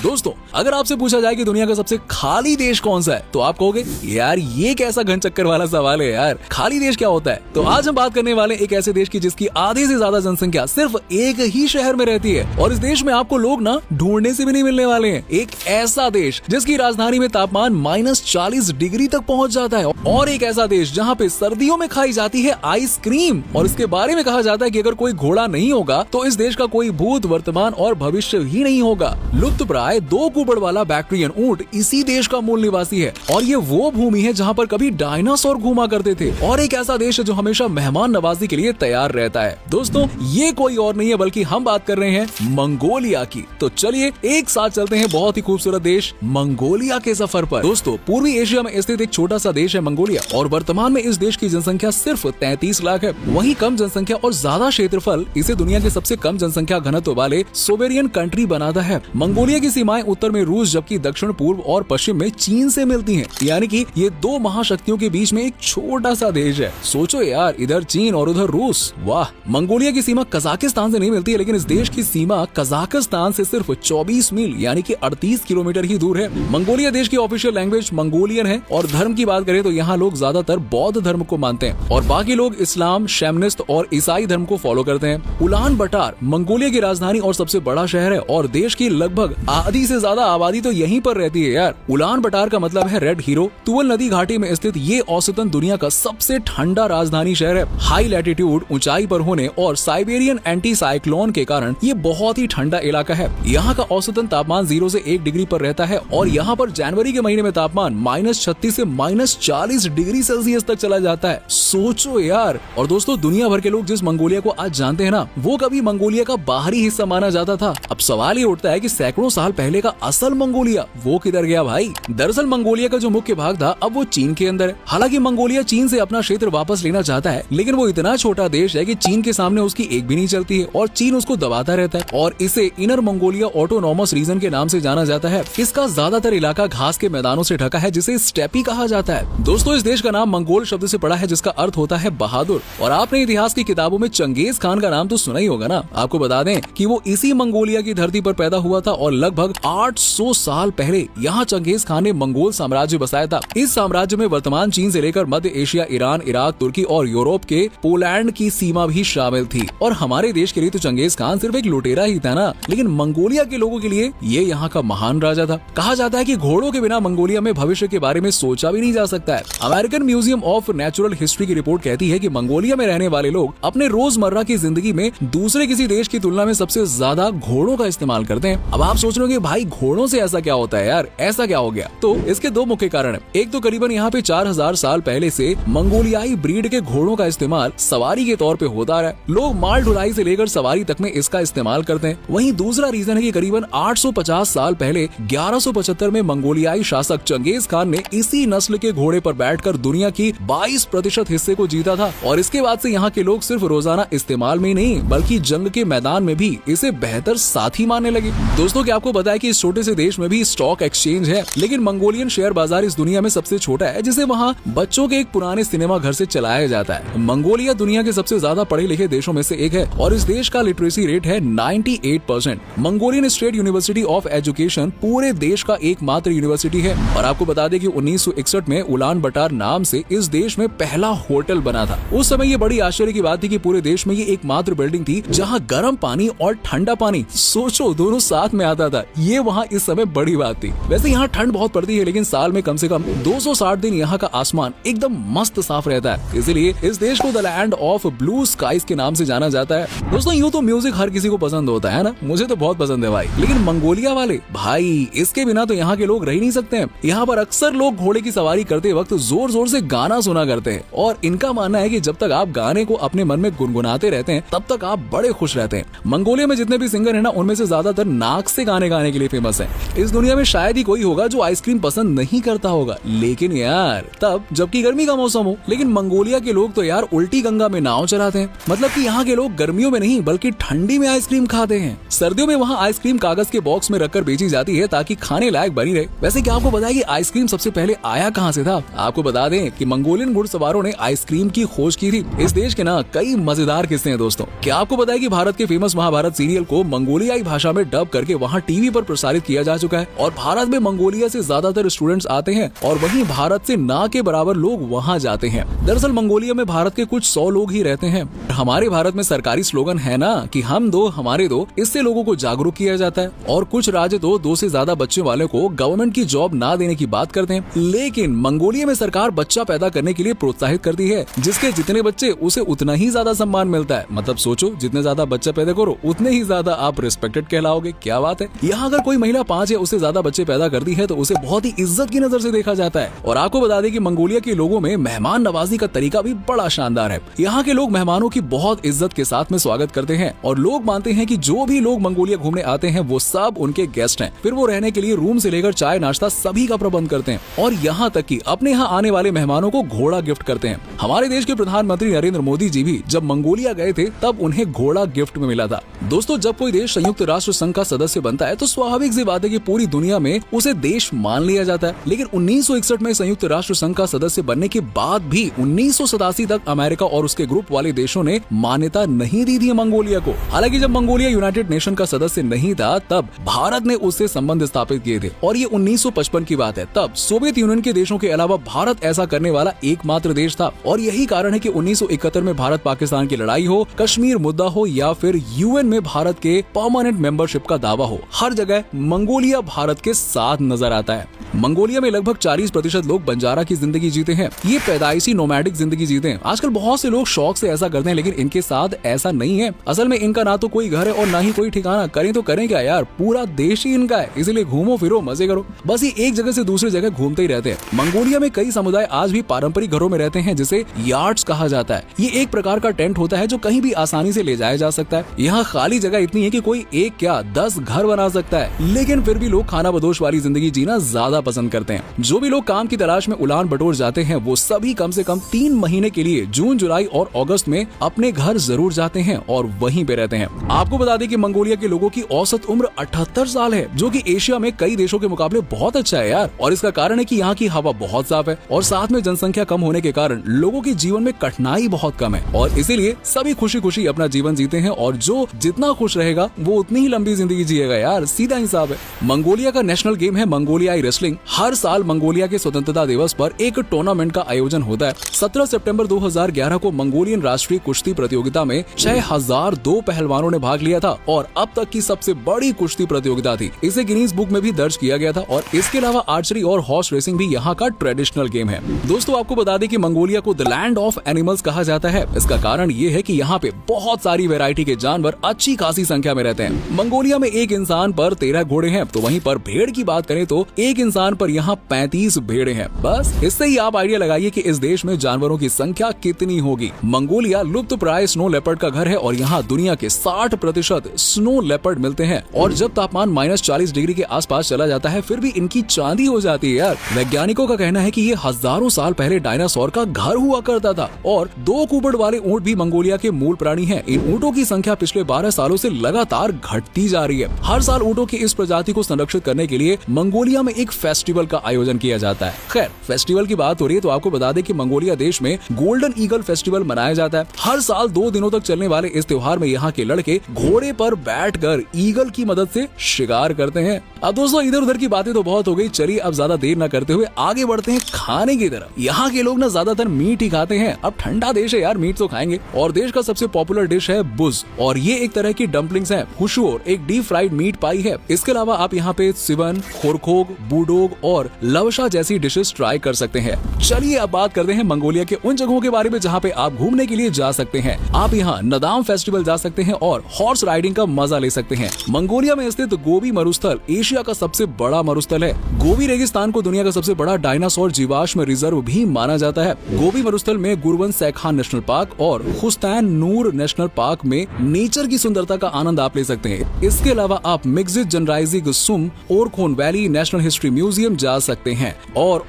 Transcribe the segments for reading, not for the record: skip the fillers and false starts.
दोस्तों, अगर आपसे पूछा जाए कि दुनिया का सबसे खाली देश कौन सा है, तो आप कहोगे यार ये कैसा घन चक्कर वाला सवाल है यार, खाली देश क्या होता है। तो आज हम बात करने वाले एक ऐसे देश की जिसकी आधे से ज्यादा जनसंख्या सिर्फ एक ही शहर में रहती है, और इस देश में आपको लोग ना ढूंढने से भी नहीं मिलने वाले हैं। एक ऐसा देश जिसकी राजधानी में तापमान -40 डिग्री तक पहुंच जाता है, और एक ऐसा देश जहाँ पे सर्दियों में खाई जाती है आइसक्रीम, और इसके बारे में कहा जाता है कि अगर कोई घोड़ा नहीं होगा तो इस देश का कोई भूत, वर्तमान और भविष्य ही नहीं होगा। लुप्तप्राय 2 कुबड़ वाला बैक्ट्रियन ऊंट इसी देश का मूल निवासी है, और ये वो भूमि है जहाँ पर कभी डायनासोर घूमा करते थे, और एक ऐसा देश है जो हमेशा मेहमान नवाजी के लिए तैयार रहता है। दोस्तों, ये कोई और नहीं है बल्कि हम बात कर रहे हैं मंगोलिया की। तो चलिए एक साथ चलते हैं बहुत ही खूबसूरत देश मंगोलिया के सफर पर। दोस्तों, पूर्वी एशिया में स्थित एक छोटा सा देश है मंगोलिया, और वर्तमान में इस देश की जनसंख्या सिर्फ 33 लाख है। वहीं कम जनसंख्या और ज्यादा क्षेत्रफल इसे दुनिया के सबसे कम जनसंख्या घनत्व वाले सोवेरियन कंट्री बनाता है। मंगोलिया की सीमाएं उत्तर में रूस जबकि दक्षिण पूर्व और पश्चिम में चीन से मिलती हैं, यानी कि ये 2 महाशक्तियों के बीच में एक छोटा सा देश है। सोचो यार, इधर चीन और उधर रूस। वाह। मंगोलिया की सीमा कजाकिस्तान से नहीं मिलती है, लेकिन इस देश की सीमा कजाकिस्तान से सिर्फ 24 मील यानी कि 38 किलोमीटर ही दूर है। मंगोलिया देश की ऑफिशियल लैंग्वेज मंगोलियन है, और धर्म की बात करें तो यहाँ लोग ज्यादातर बौद्ध धर्म को मानते हैं, और बाकी लोग इस्लाम, शैमनिस्ट और ईसाई धर्म को फॉलो करते हैं। उलान बटार मंगोलिया की राजधानी और सबसे बड़ा शहर है, और देश की लगभग आधी से ज्यादा आबादी तो यहीं पर रहती है यार। उलान बटार का मतलब है रेड हीरो। तुवल नदी घाटी में स्थित ये औसतन दुनिया का सबसे ठंडा राजधानी शहर है। हाई लैटिट्यूड ऊंचाई पर होने और साइबेरियन एंटी साइक्लोन के कारण ये बहुत ही ठंडा इलाका है। यहाँ का औसतन तापमान 0 से 1 डिग्री पर रहता है, और यहाँ पर जनवरी के महीने में तापमान -36 से -40 डिग्री सेल्सियस तक चला जाता है। सोचो यार। और दोस्तों, दुनिया भर के लोग जिस मंगोलिया को आज जानते हैं ना, वो कभी मंगोलिया का बाहरी हिस्सा माना जाता था। अब सवाल ये उठता है कि सैकड़ों साल पहले का असल मंगोलिया वो किधर गया भाई। दरअसल मंगोलिया का जो मुख्य भाग था अब वो चीन के अंदर है। हालांकि मंगोलिया चीन से अपना क्षेत्र वापस लेना चाहता है, लेकिन वो इतना छोटा देश है कि चीन के सामने उसकी एक भी नहीं चलती है, और चीन उसको दबाता रहता है, और इसे इनर मंगोलिया ऑटोनॉमस रीजन के नाम से जाना जाता है। इसका ज्यादातर इलाका घास के मैदानों से ढका है, जिसे स्टेपी कहा जाता है। दोस्तों, इस देश का नाम मंगोल शब्द से पड़ा है, जिसका अर्थ होता है बहादुर। और आपने इतिहास की किताबों में चंगेज खान का नाम तो सुना ही होगा ना। आपको बता दें कि वो इसी मंगोलिया की धरती पर पैदा हुआ था, और लगभग 800 साल पहले यहाँ चंगेज खान ने मंगोल साम्राज्य बसाया था। इस साम्राज्य में वर्तमान चीन से लेकर मध्य एशिया, ईरान, इराक, तुर्की और यूरोप के पोलैंड की सीमा भी शामिल थी। और हमारे देश के लिए तो चंगेज खान सिर्फ एक लुटेरा ही था ना, लेकिन मंगोलिया के लोगों के लिए ये यहाँ का महान राजा था। कहा जाता है कि घोड़ों के बिना मंगोलिया में भविष्य के बारे में सोचा भी नहीं जा सकता है। American museum of natural history की रिपोर्ट कहती है कि मंगोलिया में रहने वाले लोग अपने रोजमर्रा की जिंदगी में दूसरे किसी देश की तुलना में सबसे ज्यादा घोड़ों का इस्तेमाल करते हैं। अब आप सोच रहे हो भाई घोड़ों से ऐसा क्या होता है यार, ऐसा क्या हो गया? तो इसके 2 मुख्य कारण है। एक तो करीबन यहाँ पे 4000 साल पहले से मंगोलियाई ब्रीड के घोड़ों का इस्तेमाल सवारी के तौर पे होता रहा है। लोग माल ढुलाई से लेकर सवारी तक में इसका इस्तेमाल करते हैं। वहीं दूसरा रीजन है कि करीबन 850 साल पहले 1175 में मंगोलियाई शासक चंगेज खान ने इसी नस्ल के घोड़े पर बैठकर दुनिया की 22% हिस्से को जीता था, और इसके बाद से यहाँ के लोग सिर्फ रोजाना इस्तेमाल में नहीं बल्कि जंग के मैदान में भी इसे बेहतर साथी मानने लगे। दोस्तों, क्या आपको पता है कि इस छोटे से देश में भी स्टॉक एक्सचेंज है, लेकिन मंगोलियन शेयर बाजार इस दुनिया में सबसे छोटा है, जिसे वहाँ बच्चों के एक पुराने सिनेमा घर से चलाया जाता है। मंगोलिया दुनिया के सबसे ज्यादा पढ़े लिखे देशों में से एक है, और इस देश का लिटरेसी रेट है 98%। Mongolian state university of education पूरे देश का एकमात्र यूनिवर्सिटी है। और आपको बता दें कि 1961 में उलान बटार नाम से इस देश में पहला होटल बना था। उस समय ये बड़ी आश्चर्य की बात थी कि पूरे देश में ये एकमात्र बिल्डिंग थी जहाँ गर्म पानी और ठंडा पानी, सोचो, दोनों साथ में आता था। ये वहाँ इस समय बड़ी बात थी। वैसे यहाँ ठंड बहुत पड़ती है, लेकिन साल में कम से कम 260 दिन यहाँ का आसमान एकदम मस्त साफ रहता है। इसलिए इस देश को the land of blue skies के नाम से जाना जाता है। दोस्तों, यूँ तो म्यूजिक हर किसी को पसंद होता है ना, मुझे तो बहुत पसंद है भाई, लेकिन मंगोलिया वाले भाई, इसके बिना तो यहाँ के लोग रह नहीं सकते हैं। यहाँ पर अक्सर लोग घोड़े की सवारी करते वक्त जोर जोर से गाना सुना करते हैं, और इनका मानना है कि जब तक आप गाने को अपने मन में गुनगुनाते रहते हैं तब तक आप बड़े खुश रहते हैं। मंगोलिया में जितने भी सिंगर है ना, उनमें से ज्यादातर नाक से गाने गाने के लिए फेमस है। इस दुनिया में शायद ही कोई होगा जो आइसक्रीम पसंद नहीं करता होगा, लेकिन यार तब जबकि गर्मी का मौसम हो। लेकिन मंगोलिया के लोग तो यार उल्टी गंगा में नाव चलाते हैं, मतलब कि यहाँ के लोग गर्मियों में नहीं बल्कि ठंडी में आइसक्रीम खाते हैं। सर्दियों में वहाँ आइसक्रीम कागज के बॉक्स में रखकर बेची जाती है ताकि खाने लायक बनी रहे। वैसे क्या आपको पता है कि आइसक्रीम सबसे पहले आया कहाँ से था? आपको बता दें कि मंगोलियन घुड़सवारों ने आइसक्रीम की खोज की थी। इस देश के ना कई मजेदार किस्से हैं दोस्तों। क्या आपको पता है कि भारत के फेमस महाभारत सीरियल को मंगोलियाई भाषा में डब करके वहाँ टीवी पर प्रसारित किया जा चुका है और भारत में मंगोलिया से ज्यादातर स्टूडेंट्स आते हैं और वहीं भारत से ना के बराबर लोग वहाँ जाते हैं। दरअसल मंगोलिया में भारत के कुछ 100 लोग ही रहते हैं। हमारे भारत में सरकारी स्लोगन है ना कि हम दो हमारे दो, इससे लोगों को जागरूक किया जाता है और कुछ राज्य तो 2 से ज्यादा बच्चे वाले को गवर्नमेंट की जॉब ना देने की बात करते हैं। लेकिन मंगोलिया में सरकार बच्चा पैदा करने के लिए प्रोत्साहित करती है, जिसके जितने बच्चे उसे उतना ही ज्यादा सम्मान मिलता है। मतलब सोचो, जितने ज्यादा बच्चा पैदा करो उतने ही ज्यादा आप रिस्पेक्टेड कहलाओगे। क्या बात है। यहाँ अगर कोई महिला 5 या उससे ज्यादा बच्चे पैदा करती है तो उसे बहुत ही इज्जत की नजर से देखा जाता है। और आपको बता दें कि मंगोलिया के लोगों में मेहमान नवाजी का तरीका भी बड़ा शानदार है। यहाँ के लोग मेहमानों की बहुत इज्जत के साथ में स्वागत करते हैं और लोग मानते हैं कि जो भी लोग मंगोलिया घूमने आते हैं वो सब उनके गेस्ट हैं। फिर वो रहने के लिए रूम से लेकर चाय नाश्ता सभी का प्रबंध करते हैं और यहाँ तक कि अपने यहाँ आने वाले मेहमानों को घोड़ा गिफ्ट करते हैं। हमारे देश के प्रधानमंत्री नरेंद्र मोदी जी भी जब मंगोलिया गए थे तब उन्हें घोड़ा गिफ्ट में मिला था। दोस्तों, जब कोई देश संयुक्त राष्ट्र संघ का सदस्य बनता है तो स्वाभाविक सी बात है कि पूरी दुनिया में उसे देश मान लिया जाता है। लेकिन 1961 में संयुक्त राष्ट्र संघ का सदस्य बनने के बाद भी 1987 तक अमेरिका और उसके ग्रुप वाले देशों ने मान्यता नहीं दी थी मंगोलिया को। हालांकि जब मंगोलिया यूनाइटेड नेशन का सदस्य नहीं था तब भारत ने उससे संबंध स्थापित किए थे और ये 1955 की बात है। तब सोवियत यूनियन के देशों के अलावा भारत ऐसा करने वाला एकमात्र देश था और यही कारण है कि 1971 में भारत पाकिस्तान की लड़ाई हो, कश्मीर मुद्दा हो या फिर यूएन में भारत के परमानेंट मेंबरशिप का दावा हो, हर जगह मंगोलिया भारत के साथ नजर आता है। मंगोलिया में लगभग 40% लोग बंजारा की जिंदगी जीते हैं। ये पैदाइशी नोमैडिक जिंदगी जीते हैं। आजकल बहुत से लोग शौक से ऐसा करते हैं, लेकिन इनके साथ ऐसा नहीं है। असल में इनका ना तो कोई घर है और ना ही कोई ठिकाना। करें तो करें क्या यार, पूरा देश ही इनका है। इसीलिए घूमो फिरो मजे करो, बस ये एक जगह से दूसरी जगह घूमते ही रहते हैं। मंगोलिया में कई समुदाय आज भी पारंपरिक घरों में रहते हैं जिसे यार्ड्स कहा जाता है। ये एक प्रकार का टेंट होता है जो कहीं भी आसानी से ले जाया जा सकता है। यहाँ खाली जगह इतनी है कि कोई एक क्या 10 घर बना सकता है। लेकिन फिर भी लोग खाना बदोश वाली जिंदगी जीना ज्यादा पसंद करते हैं। जो भी लोग काम की तलाश में उलान बटोर जाते हैं वो सभी कम से कम 3 महीने के लिए जून, जुलाई और अगस्त में अपने घर जरूर जाते हैं और वहीं पे रहते हैं। आपको बता दें कि मंगोलिया के लोगों की औसत उम्र 78 साल है, जो कि एशिया में कई देशों के मुकाबले बहुत अच्छा है यार। और इसका कारण है कि यहाँ की हवा बहुत साफ है और साथ में जनसंख्या कम होने के कारण लोगों के जीवन में कठिनाई बहुत कम है और इसीलिए सभी खुशी खुशी अपना जीवन जीते हैं और जो जितना खुश रहेगा वो उतनी ही लंबी जिंदगी जिएगा यार, सीधा हिसाब है। मंगोलिया का नेशनल गेम है मंगोलियाई रेसलिंग। हर साल मंगोलिया के स्वतंत्रता दिवस पर एक टूर्नामेंट का आयोजन होता है। 17 सितंबर 2011 को मंगोलियन राष्ट्रीय कुश्ती प्रतियोगिता में 6002 पहलवानों ने भाग लिया था और अब तक की सबसे बड़ी कुश्ती प्रतियोगिता थी। इसे गिनीज बुक में भी दर्ज किया गया था और इसके अलावा आर्चरी और हॉर्स रेसिंग भी यहाँ का ट्रेडिशनल गेम है। दोस्तों, आपको बता दें कि मंगोलिया को द लैंड ऑफ एनिमल्स कहा जाता है। इसका कारण ये है कि यहाँ पे बहुत सारी वैरायटी के जानवर अच्छी खासी संख्या में रहते हैं। मंगोलिया में एक इंसान पर 13 घोड़े हैं, तो वहीं पर भेड़ की बात करें तो एक इंसान पर यहाँ 35 भेड़े हैं। बस इससे ही आप आइडिया लगाइए कि इस देश में जानवरों की संख्या कितनी होगी। मंगोलिया लुप्त प्राय स्नो लेपर्ड का घर है और यहाँ दुनिया के 60% स्नो लेपर्ड मिलते हैं और जब तापमान -40 डिग्री के आसपास चला जाता है फिर भी इनकी चांदी हो जाती है यार। वैज्ञानिकों का कहना है कि ये हजारों साल पहले डायनासोर का घर हुआ करता था और 2 कुबड़ वाले ऊंट भी मंगोलिया के मूल प्राणी हैं। इन ऊँटों की संख्या पिछले 12 सालों से लगातार घटती जा रही है। हर साल ऊँटों की इस प्रजाति को संरक्षित करने के लिए मंगोलिया में एक फेस्टिवल का आयोजन किया जाता है। खैर, फेस्टिवल की बात हो रही है तो आपको बता दें कि मंगोलिया देश में गोल्डन ईगल फेस्टिवल मनाया जाता है। हर साल 2 दिनों तक चलने वाले इस त्योहार में यहाँ के लड़के घोड़े पर बैठकर ईगल की मदद से शिकार करते हैं। अब दोस्तों, इधर उधर की बातें तो बहुत हो गई, चलिए अब ज्यादा देर न करते हुए आगे बढ़ते हैं खाने की तरफ। यहाँ के लोग ना ज्यादातर मीट ही खाते हैं। अब ठंडा देश है यार, मीट तो खाएंगे। और देश का सबसे पॉपुलर डिश है बुज और ये एक तरह की डम्पलिंग्स है। हुशोर एक डीप फ्राइड मीट पाई है। इसके अलावा आप यहाँ पे सिवन, खोरखोग, बूडोग और लवशा जैसी डिशेस ट्राई कर सकते हैं। चलिए अब बात करते हैं मंगोलिया के उन जगहों के बारे में जहाँ पे आप घूमने के लिए जा सकते हैं। आप यहाँ नदाम फेस्टिवल जा सकते हैं और हॉर्स राइडिंग का मजा ले सकते हैं। मंगोलिया में स्थित गोबी मरुस्थल एशिया का सबसे बड़ा मरुस्थल है। गोबी रेगिस्तान को दुनिया का सबसे बड़ा डायनासोर जीवाश्म रिजर्व भी माना जाता है। गोबी मरुस्थल में गुरवन सैखान नेशनल पार्क और खुस्तान नूर नेशनल पार्क में नेचर की सुंदरता का आनंद आप ले सकते हैं। इसके अलावा आप mixed जनराइजी गुस्सुम ओरखोन valley national history museum जा सकते हैं। और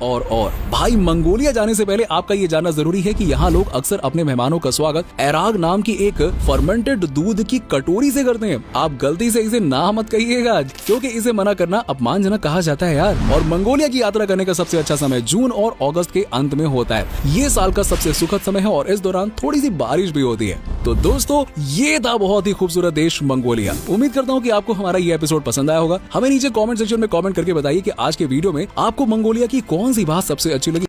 भाई, मंगोलिया जाने से पहले आपका ये जानना जरूरी है कि यहाँ लोग अक्सर अपने मेहमानों का स्वागत एराग नाम की एक फर्मेंटेड दूध की कटोरी से करते हैं। आप गलती से इसे ना मत कहिएगा क्योंकि इसे मना करना अपमानजनक कहा जाता है यार। और मंगोलिया की यात्रा करने का सबसे अच्छा समय जून और अगस्त के अंत में होता है। ये साल का सबसे सुखद समय है और इस दौरान थोड़ी सी बारिश भी होती है। तो दोस्तों, ये था बहुत ही खूबसूरत देश मंगोलिया। उम्मीद करता हूँ कि आपको हमारा ये एपिसोड एपिसोड पसंद आया होगा। हमें नीचे कमेंट सेक्शन में कमेंट करके बताइए कि आज के वीडियो में आपको मंगोलिया की कौन सी बात सबसे अच्छी लगी।